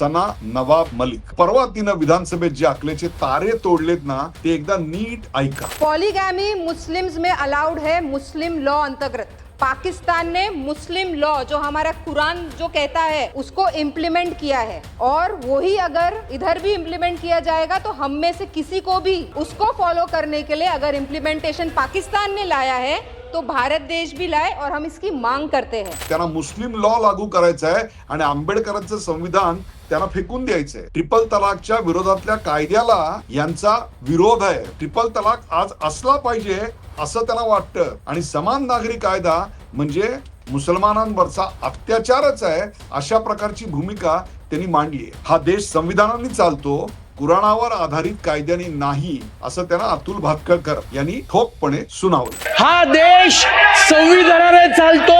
सना नवाब मलिक. परवा तिनं विधानसभेत जे अकलेचे तारे तोडलेत ना, ते एकदा नीट ऐका. पॉलीगैमी मुस्लिम्स में अलाउड है मुस्लिम लॉ अंतर्गत. पाकिस्तान ने मुस्लिम लॉ जो हमारा कुरान जो कहता है उसको इम्प्लीमेंट किया है, और वही अगर इधर भी इम्प्लीमेंट किया जाएगा तो हम में से किसी को भी उसको फॉलो करने के लिए अगर इम्प्लीमेंटेशन पाकिस्तान ने लाया है तो भारत देश भी लाए, और हम इसकी मांग करते हैं. त्यांना मुस्लिम लॉ लागू करायचा आहे आणि आंबेडकरांचं संविधान त्यांना फेकून द्यायचंय. ट्रिपल तलाकच्या विरोधातल्या कायद्याला यांचा विरोध आहे. ट्रिपल तलाक आज असला पाहिजे असं त्यांना वाटतं, आणि समान नागरी कायदा म्हणजे मुसलमानांवरचा अत्याचारच आहे अशा प्रकारची भूमिका त्यांनी मांडली आहे. हा देश संविधानाने चालतो, कुराणावर आधारित कायद्याने नाही, असं त्यांना अतुल भातखळकर यांनी ठोकपणे सुनावलं. हा देश संविधानाने चालतो,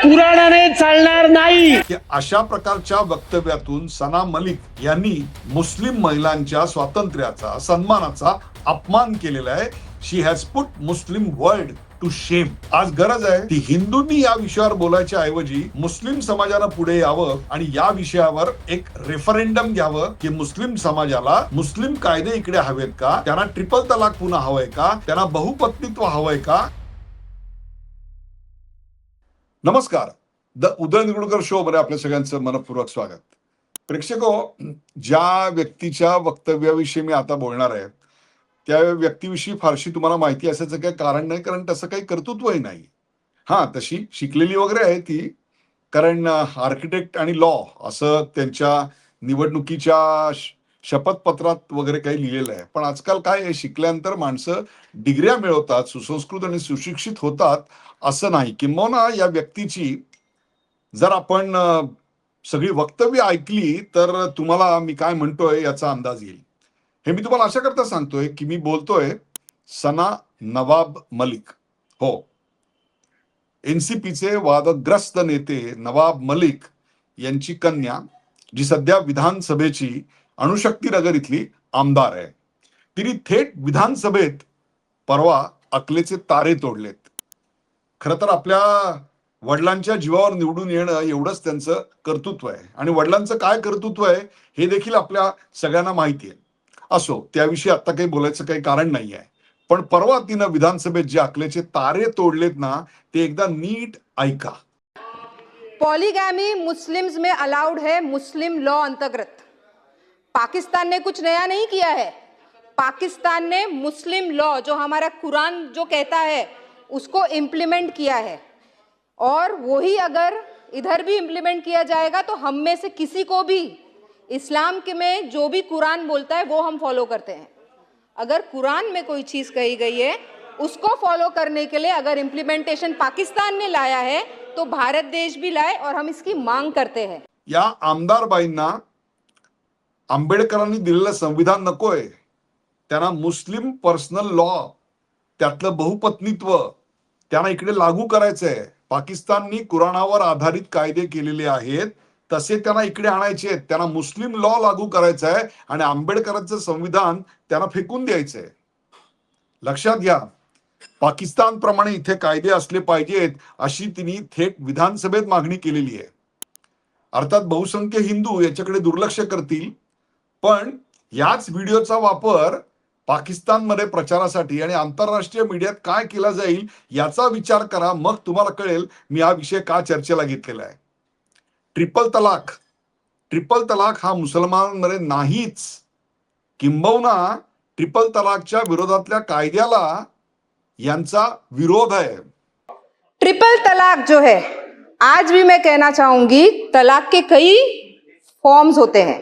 कुराणाने चालणार नाही. अशा प्रकारच्या वक्तव्यातून सना मलिक यांनी मुस्लिम महिलांच्या स्वातंत्र्याचा, सन्मानाचा अपमान केलेला आहे. She has put Muslim world to shame. आज गरज आहे ती हिंदूंनी या विषयावर बोलायच्या ऐवजी मुस्लिम समाजानं पुढे यावं आणि या विषयावर एक रेफरेंडम घ्यावं की मुस्लिम समाजाला मुस्लिम कायदे इकडे हवेत का, त्यांना ट्रिपल तलाक पुन्हा हवंय का, त्यांना बहुपत्नीत्व हवंय का. नमस्कार, द उदय निगुडकर शो मध्ये आपल्या सगळ्यांचं मनपूर्वक स्वागत. प्रेक्षको, ज्या व्यक्तीच्या वक्तव्याविषयी मी आता बोलणार आहे त्या व्यक्तीविषयी फारशी तुम्हाला माहिती असायचं काही कारण नाही, कारण तसं काही कर्तृत्वही नाही. हा, तशी शिकलेली वगैरे आहे ती, कारण आर्किटेक्ट आणि लॉ असं त्यांच्या निवडणुकीच्या शपथपत्रात वगैरे काही लिहिलेलं आहे. पण आजकाल काय आहे, शिकल्यानंतर माणसं डिग्र्या मिळवतात, सुसंस्कृत आणि सुशिक्षित होतात असं नाही. किंबहुना या व्यक्तीची जर आपण सगळी वक्तव्य ऐकली तर तुम्हाला मी काय म्हणतोय याचा अंदाज येईल. हे मी तुम्हाला अशा करता सांगतोय की मी बोलतोय सना नवाब मलिक. हो, एनसीपीचे वादग्रस्त नेते नवाब मलिक यांची कन्या, जी सध्या विधानसभेची अणुशक्तीनगर इथली आमदार आहे, तिने थेट विधानसभेत परवा अकलेचे तारे तोडलेत. खर तर आपल्या वडिलांच्या जीवावर निवडून येणं एवढंच त्यांचं कर्तृत्व आहे, आणि वडिलांचं काय कर्तृत्व आहे हे देखील आपल्या सगळ्यांना माहिती आहे. असो, त्याविषयी आता काही बोलायचं काही कारण नाही आहे. पण परवा तिनं विधानसभेत जे अकलेचे तारे तोडलेत ना, ते एकदा नीट ऐका. पॉलीगैमी मुस्लिम्स में अलाउड है मुस्लिम लॉ अंतर्गत. पाकिस्तान ने कुछ नया नहीं किया है. पाकिस्तान ने मुस्लिम लॉ जो हमारा कुरान जो कहता है उसको इम्प्लीमेंट किया है, और वही अगर इधर भी इम्प्लीमेंट किया जाएगा तो हम में से किसी को भी इस्लाम के में जो भी कुरान बोलता है वो हम फॉलो करते हैं. अगर कुरान में कोई चीज कही गई है उसको फॉलो करने के लिए अगर इम्प्लीमेंटेशन पाकिस्तान ने लाया है तो भारत देश भी लाए, और हम इसकी मांग करते हैं. या आमदार बाईंना आंबेडकरांनी दिलेलं संविधान नकोय, त्यांना मुस्लिम पर्सनल लॉ, त्यातलं बहुपत्नीत्व त्यांना इकडे लागू करायचंय. पाकिस्ताननी कुराणावर आधारित कायदे केलेले आहेत तसे त्यांना इकडे आणायचे आहेत. त्यांना मुस्लिम लॉ लागू करायचा आहे आणि आंबेडकरांचं संविधान त्यांना फेकून द्यायचंय. लक्षात घ्या, पाकिस्तान प्रमाणे इथे कायदे असले पाहिजेत अशी तिने थेट विधानसभेत मागणी केलेली आहे. अर्थात बहुसंख्य हिंदू याच्याकडे दुर्लक्ष करतील, पण याच व्हिडिओचा वापर पाकिस्तानमध्ये प्रचारासाठी आणि आंतरराष्ट्रीय मीडियात काय केला जाईल याचा विचार करा. मग तुम्हाला कळेल मी हा विषय का चर्चेला घेतलेला आहे. ट्रिपल तलाक हा मुसलमानांमध्ये नाहीच, किंबहुना ट्रिपल तलाकच्या विरोधातल्या कायद्याला यांचा विरोध आहे. ट्रिपल तलाक जो है, आज भी मैं कहना चाहूंगी, तलाक के कई फॉर्म्स होते हैं.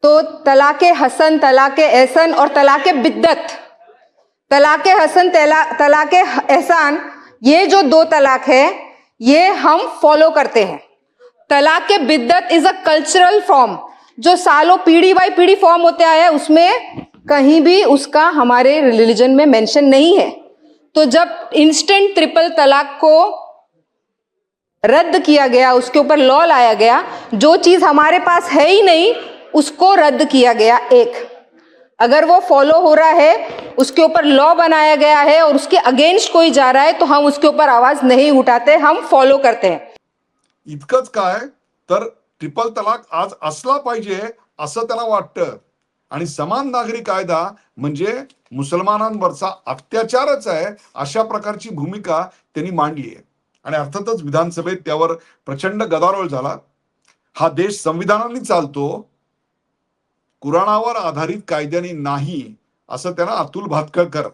तो तलाके हसन, तलाके एहसन और तलाके बिद्दत. तलाके हसन, तलाके एहसान, ये जो दो तलाक है ये हम फॉलो करते हैं. तलाके बिद्दत इज अ कल्चरल फॉर्म जो सालों पीढ़ी बाई पीढ़ी फॉर्म होते आया है, उसमें कहीं भी उसका हमारे रिलीजन में मेंशन नहीं है. तो जब इंस्टेंट ट्रिपल तलाक को रद्द किया गया, उसके ऊपर लॉ लाया गया, जो चीज हमारे पास है ही नहीं उसको रद्द किया गया. एक, अगर वो फॉलो हो रहा है, उसके ऊपर लॉ बनाया गया है और उसके अगेंस्ट कोई जा रहा है तो हम उसके ऊपर आवाज नहीं उठाते, हम फॉलो करते हैं. इतकंच काय तर ट्रिपल तलाक आज असला पाहिजे असं त्याला वाटतं आणि समान नागरी कायदा म्हणजे मुसलमानांवरचा अत्याचारच आहे अशा प्रकारची भूमिका त्यांनी मांडली आहे. आणि अर्थातच विधानसभेत त्यावर प्रचंड गदारोळ झाला. हा देश संविधानाने चालतो, कुराणावर आधारित कायद्याने नाही, असं त्यांना अतुल भातखळकर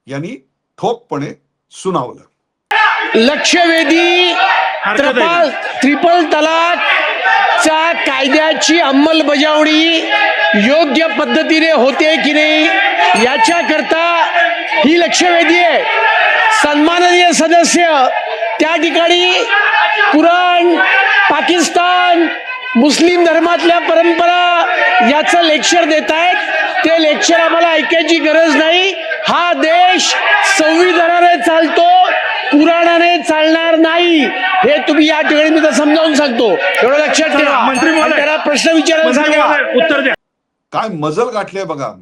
यांनी ठोकपणे सुनावलं. लक्षवेधी ट्रिपल तलाकच्या कायद्याची अंमलबजावणी योग्य पद्धतीने होते की नाही याच्याकरता ही लक्षवेधी आहे. सन्माननीय सदस्य त्या ठिकाणी कुराण, पाकिस्तान, मुस्लिम धर्मातल्या परंपरा याचं लेक्चर देत आहेत. ते लेक्चर आम्हाला ऐकायची गरज नाही. हा देश संविधानाने चालतो, कुराणाने चालणार नाही. हे तुम्ही या ठिकाणी मी तर समजावून सांगतो, एवढं लक्षात ठेवा. मंत्री महोदय, त्याला प्रश्न विचारायला सांगा. उत्तर द्या. काय मजल गाठले बघा.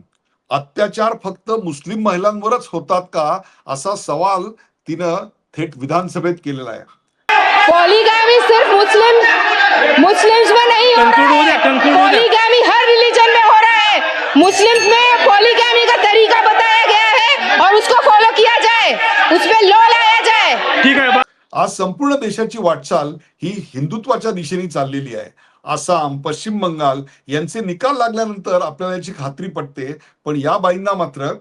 अत्याचार फक्त मुस्लिम महिलांवरच होतात का असा सवाल तिनं थेट विधानसभेत केलेला आहे. पॉलीगैमी सिर्फ मुस्लिम्स में नहीं हो रहा है, पॉलीगैमी हर रिलीजन में हो रहा है. मुस्लिम्स में पॉलीगैमी का तरीका बताया गया है और उसको फॉलो किया जाए, उस पे लॉ लाया जाए. ठीक आहे. आज संपूर्ण देशाची वाटचाल ही हिंदुत्वाच्या दिशेने चाललेली आहे. आसाम, पश्चिम बंगाल यांचे निकाल लागल्यानंतर आपल्याला याची खात्री पटते. पण या बाईंना मात्र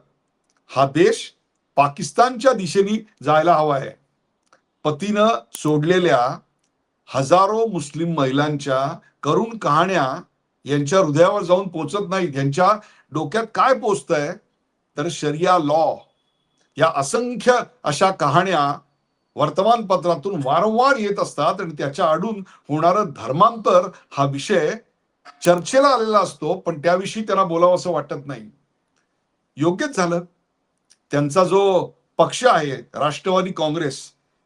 हा देश पाकिस्तानच्या दिशेने जायला हवा आहे. पतीनं सोडलेल्या हजारो मुस्लिम महिलांच्या करुण कहाण्या यांच्या हृदयावर जाऊन पोचत नाहीत. यांच्या डोक्यात काय पोचतंय तर शरिया लॉ. या असंख्य अशा कहाण्या वर्तमानपत्रातून वारंवार येत असतात आणि त्याच्या आडून होणारं धर्मांतर हा विषय चर्चेला आलेला असतो, पण त्याविषयी त्यांना बोलावं असं वाटत नाही. योग्यच झालं. त्यांचा जो पक्ष आहे राष्ट्रवादी काँग्रेस,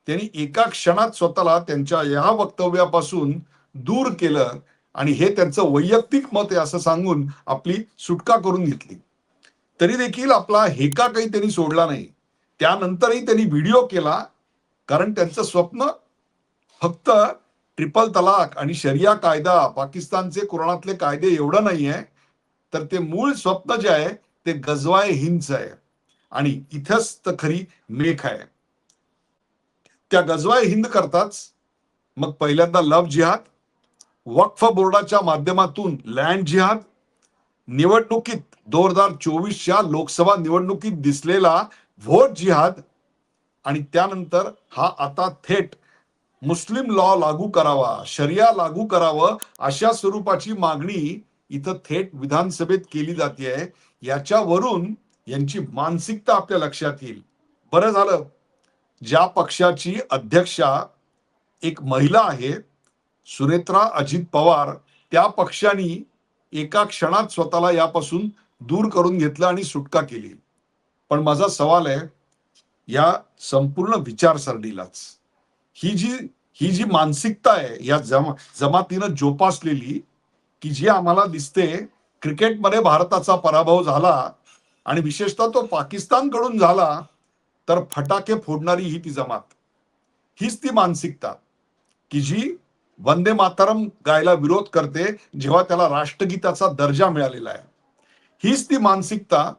त्यांनी एका क्षणात स्वतःला त्यांच्या या वक्तव्यापासून दूर केलं आणि हे त्यांचं वैयक्तिक मत आहे असं सांगून आपली सुटका करून घेतली. तरी देखील आपला हेका काही त्यांनी सोडला नाही. त्यानंतरही त्यांनी व्हिडिओ केला, कारण त्यांचं स्वप्न फक्त ट्रिपल तलाक आणि शरिया कायदा, पाकिस्तानचे कुराणातले कायदे एवढं नाहीये, तर ते मूळ स्वप्न जे आहे ते गजवाए हिंदचं आहे. आणि इथंच तर खरी मेख आहे. त्या गजवाए हिंद करताच मग पहिल्यांदा लव्ह जिहाद, वक्फ बोर्डाच्या माध्यमातून लँड जिहाद, निवडणुकीत 2024च्या लोकसभा निवडणुकीत दिसलेला व्होट जिहाद आणि त्यानंतर हा आता थेट मुस्लिम लॉ लागू करावा, शरिया लागू करावं अशा स्वरूपाची मागणी इथं थेट विधानसभेत केली जाते. याच्यावरून यांची मानसिकता आपल्या लक्षात येईल. बरं झालं ज्या पक्षाची अध्यक्षा एक महिला आहे, सुनेत्रा अजित पवार, त्या पक्षाने एका क्षणात स्वतःला यापासून दूर करून घेतलं आणि सुटका केली. पण माझा सवाल आहे या संपूर्ण विचारसरणीलाच, ही जी मानसिकता आहे या जमातीनं जोपासलेली, की जी आम्हाला दिसते क्रिकेटमध्ये भारताचा पराभव झाला आणि विशेषतः तो पाकिस्तानकडून झाला तर फटाके फोडणारी ही ती जमात, हीच ती मानसिकता की जी वंदे मातरम गायला विरोध करते जेव्हा त्याला राष्ट्रगीताचा दर्जा मिळालेला आहे. हीच ती मानसिकता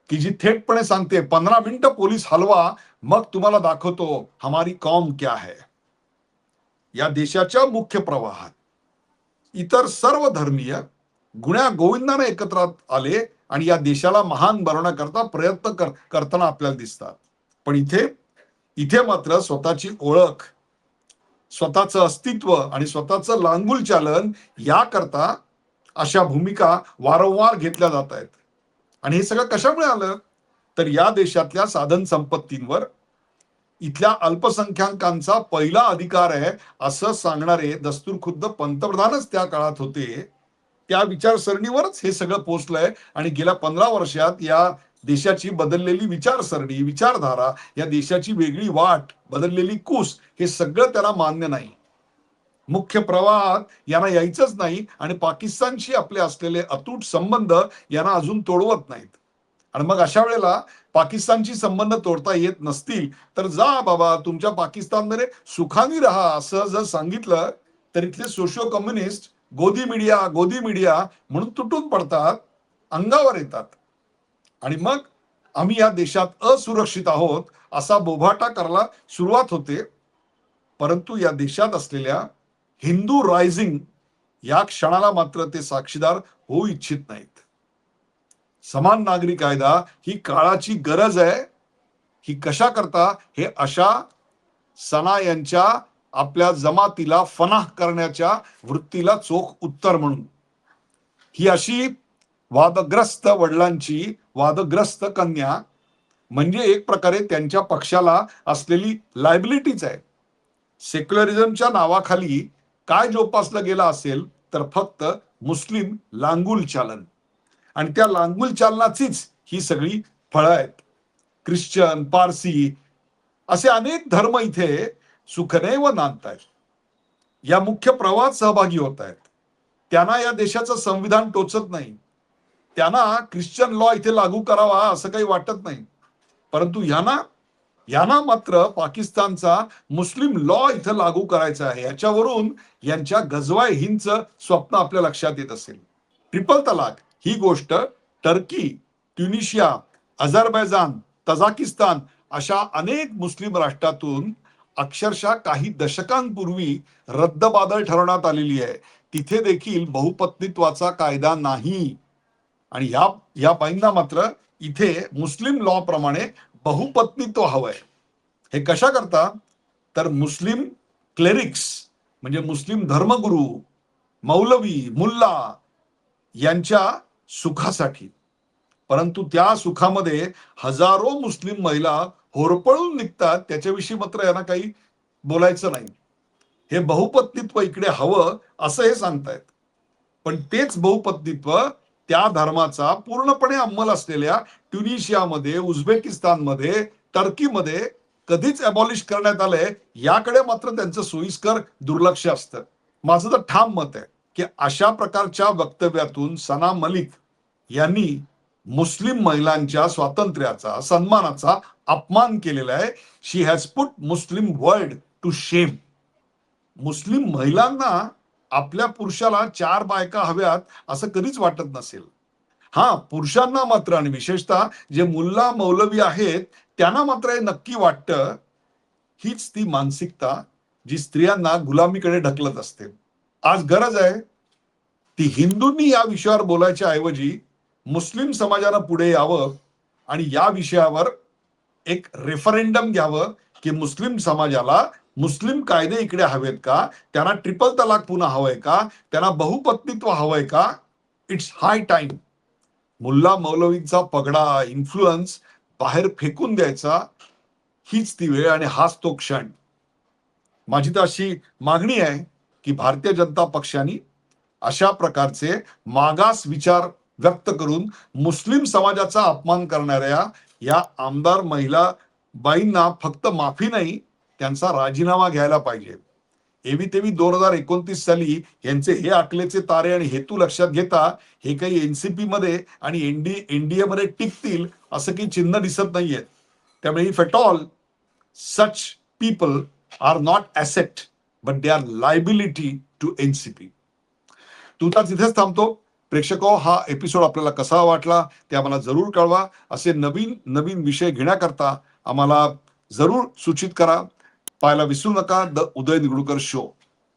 की जी थेटपणे सांगते 15 मिनिटं पोलीस हलवा, मग तुम्हाला दाखवतो हमारी कौम क्या है. या देशाच्या मुख्य प्रवाहात इतर सर्व धर्मीय गुण्या गोविंदाने एकत्र आले आणि या देशाला महान बनवण्याकरता प्रयत्न करताना आपल्याला दिसतात. पण इथे मात्र स्वतःची ओळख, स्वतःचं अस्तित्व आणि स्वतःचं लांगुल चालन याकरता अशा भूमिका वारंवार घेतल्या जात आहेत. आणि हे सगळं कशामुळे आलं तर या देशातल्या साधन संपत्तींवर इथल्या अल्पसंख्याकांचा पहिला अधिकार आहे असं सांगणारे दस्तूरखुद्द पंतप्रधानच त्या काळात होते. त्या विचारसरणीवरच हे सगळं पोचलंय आणि गेल्या 15 वर्षात या देशाची बदललेली विचारसरणी, विचारधारा, या देशाची वेगळी वाट, बदललेली कूस, हे सगळं त्याला मान्य नाही. मुख्य प्रवाहात यांना यायचंच नाही आणि पाकिस्तानशी आपले असलेले अतूट संबंध यांना अजून तोडवत नाहीत. आणि मग अशा वेळेला पाकिस्तानशी संबंध तोडता येत नसतील तर जा बाबा तुमच्या पाकिस्तानमध्ये सुखाने राहा असं जर सांगितलं तर इथले सोशिओ कम्युनिस्ट गोदी मीडिया म्हणून तुटून पडतात, अंगावर येतात आणि मग आम्ही या देशात असुरक्षित आहोत असा बोभाटा करायला सुरुवात होते. परंतु या देशात असलेल्या हिंदू रायझिंग या क्षणाला मात्र ते साक्षीदार होऊ इच्छित नाहीत. समान नागरी कायदा ही काळाची गरज आहे. ही कशा करता हे अशा सना यांच्या आपल्या जमातीला फनाह करण्याच्या वृत्तीला चोख उत्तर म्हणून. ही अशी वादग्रस्त वडिलांची वादग्रस्त कन्या म्हणजे एक प्रकारे त्यांच्या पक्षाला असलेली लायबिलिटीच आहे. सेक्युलरिझमच्या नावाखाली काय जोपासलं गेलं असेल तर फक्त मुस्लिम लांगुल चालन, आणि त्या लांगुल चालनाचीच ही सगळी फळं आहेत. ख्रिश्चन, पारसी असे अनेक धर्म इथे सुखनैव नांदतायत, या मुख्य प्रवाहात सहभागी होत आहेत. त्यांना या देशाचं संविधान टोचत नाही, त्यांना ख्रिश्चन लॉ इथे लागू करावा असं काही वाटत नाही. परंतु यांना मात्र पाकिस्तानचा मुस्लिम लॉ इथं लागू करायचा आहे. याच्यावरून यांच्या गजवाय हिंदचं स्वप्न आपल्या लक्षात येत असेल. ट्रिपल तलाक ही गोष्ट टर्की, ट्युनिशिया, अझरबैजान, तझाकिस्तान अशा अनेक मुस्लिम राष्ट्रातून अक्षरशः काही दशकांपूर्वी रद्दबातल ठरवण्यात आलेली आहे. तिथे देखील बहुपत्नीत्वाचा कायदा नाही आणि या बाईंना मात्र इथे मुस्लिम लॉ प्रमाणे बहुपत्नीत्व हवंय. हे कशा करता तर मुस्लिम क्लेरिक्स म्हणजे मुस्लिम धर्मगुरू, मौलवी, मुल्ला यांच्या सुखासाठी. परंतु त्या सुखामध्ये हजारो मुस्लिम महिला होरपळून निघतात, त्याच्याविषयी मात्र यांना काही बोलायचं नाही. हे बहुपत्नीत्व इकडे हवं असं हे सांगतायत. पण तेच बहुपत्नीत्व त्या धर्माचा पूर्णपणे अंमल असलेल्या ट्युनिशियामध्ये, उझबेकिस्तानमध्ये, टर्कीमध्ये कधीच अबॉलिश करण्यात आलंय याकडे मात्र त्यांचं सोयीस्कर दुर्लक्ष असतं. माझं तर ठाम मत आहे की अशा प्रकारच्या वक्तव्यातून सना मलिक यांनी मुस्लिम महिलांच्या स्वातंत्र्याचा, सन्मानाचा अपमान केलेला आहे. She has put Muslim world to shame. मुस्लिम महिलांना आपल्या पुरुषाला 4 बायका हव्यात असं कधीच वाटत नसेल. हा, पुरुषांना मात्र आणि विशेषतः जे मुल्ला मौलवी आहेत त्यांना मात्र हे नक्की वाटतं. हीच ती मानसिकता जी स्त्रियांना गुलामीकडे ढकलत असते. आज गरज आहे ती हिंदूंनी या विषयावर बोलायच्या ऐवजी मुस्लिम समाजानं पुढे यावं आणि या विषयावर एक रेफरेंडम घ्यावं की मुस्लिम समाजाला मुस्लिम कायदे इकडे हवेत का, त्यांना ट्रिपल तलाक पुन्हा हवंय का, त्यांना बहुपत्नीत्व हवंय का. It's high time. मुल्ला मौलवींचा पगडा, इन्फ्लुअन्स बाहेर फेकून द्यायचा, हीच ती वेळ आणि हाच तो क्षण. माझी तर अशी मागणी आहे की भारतीय जनता पक्षाने अशा प्रकारचे मागास विचार व्यक्त करून मुस्लिम समाजाचा अपमान करणाऱ्या या आमदार महिला बाईंना फक्त माफी नाही, त्यांचा राजीनामा घ्यायला पाहिजे. एवी तेवी 2029 साली यांचे हे अकलेचे तारे आणि हेतू लक्षात घेता हे काही एनसीपी मध्ये आणि एनडीए मध्ये टिकतील असं काही चिन्ह दिसत नाहीये. त्यामुळे if at all such people are not asset but they are liability to NCP. तुझा तिथेच थांबतो. प्रेक्षको, हा एपिसोड आपल्याला कसा वाटला ते आम्हाला जरूर कळवा. असे नवीन नवीन विषय घेण्याकरता आम्हाला जरूर सूचित करा. पाहायला विसरू नका द उदय निगडूकर शो.